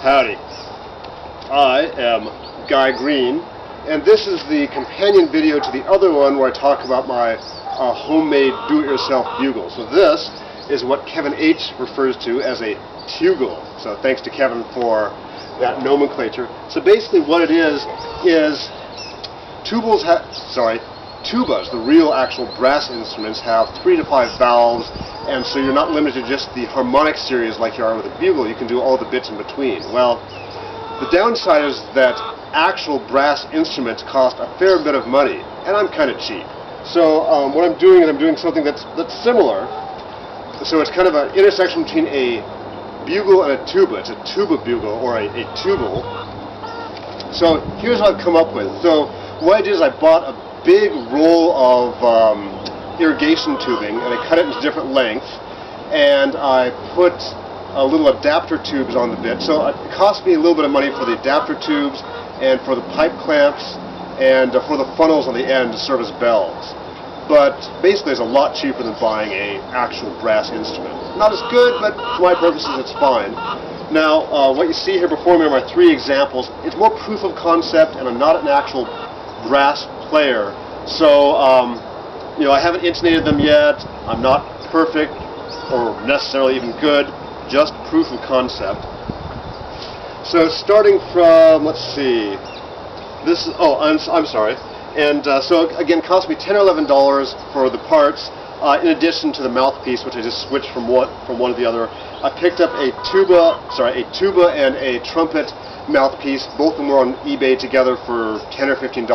Howdy. I am Guy Green, and this is the companion video to the other one where I talk about my homemade do-it-yourself bugle. So this is what Kevin H. refers to as a Tugle. So thanks to Kevin for that nomenclature. So basically what it is tubas, the real actual brass instruments, have 3 to 5 valves, and so you're not limited to just the harmonic series like you are with a bugle. You can do all the bits in between. Well, the downside is that actual brass instruments cost a fair bit of money, and I'm kind of cheap. So what I'm doing is I'm doing something that's similar. So it's kind of an intersection between a bugle and a tuba. It's a tuba bugle, or a tuble. So here's what I've come up with. So what I did is I bought a big roll of irrigation tubing, and I cut it into different lengths, and I put little adapter tubes on the bit. So it cost me a little bit of money for the adapter tubes and for the pipe clamps and for the funnels on the end to serve as bells. But basically it's a lot cheaper than buying an actual brass instrument. Not as good, but for my purposes it's fine. Now what you see here before me are my 3 examples. It's more proof of concept, and I'm not an actual brass player. So you know, I haven't intonated them yet. I'm not perfect or necessarily even good, just proof of concept. So starting from, let's see, this is, I'm sorry. And so again, it cost me $10 or $11 for the parts, in addition to the mouthpiece, which I just switched from one to the other. I picked up a tuba and a trumpet mouthpiece. Both of them were on eBay together for $10 or $15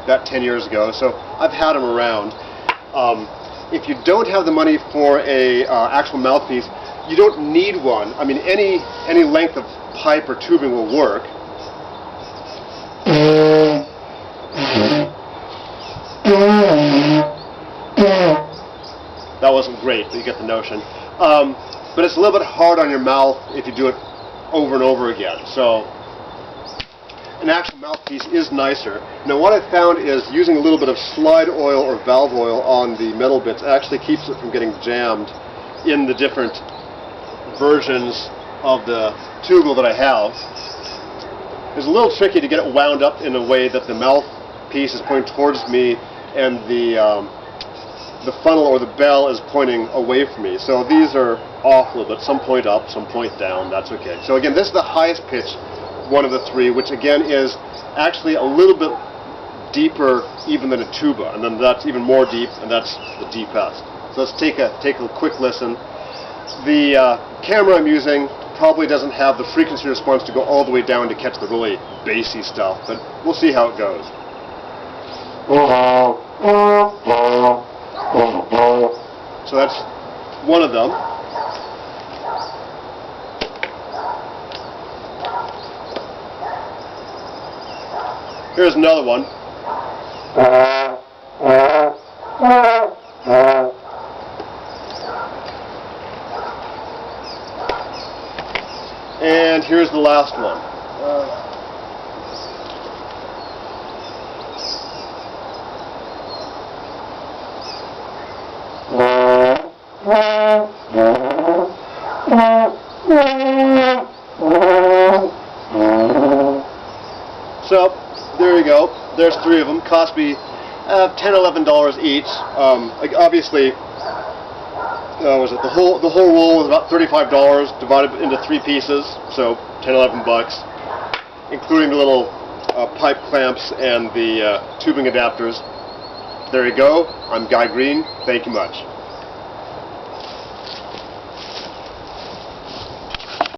about 10 years ago, so I've had them around. If you don't have the money for a actual mouthpiece, you don't need one. I mean, any length of pipe or tubing will work. That wasn't great, but you get the notion. But it's a little bit hard on your mouth if you do it over and over again. So an actual mouthpiece is nicer. Now what I found is using a little bit of slide oil or valve oil on the metal bits actually keeps it from getting jammed in the different versions of the tugle that I have. It's a little tricky to get it wound up in a way that the mouthpiece is pointing towards me and the funnel or the bell is pointing away from me. So these are off a little bit, some point up, some point down. That's okay. So again, this is the highest pitch one of the 3, which again is actually a little bit deeper even than a tuba, and then that's even more deep, and that's the deepest. So let's take a quick listen. The camera I'm using probably doesn't have the frequency response to go all the way down to catch the really bassy stuff, but we'll see how it goes. So that's one of them. Here's another one. And here's the last one. So there you go. There's 3 of them. Cost me $10, $11 each. Obviously, was it the whole roll was about $35 divided into 3 pieces, so $10, $11, including the little pipe clamps and the tubing adapters. There you go. I'm Guy Green. Thank you much.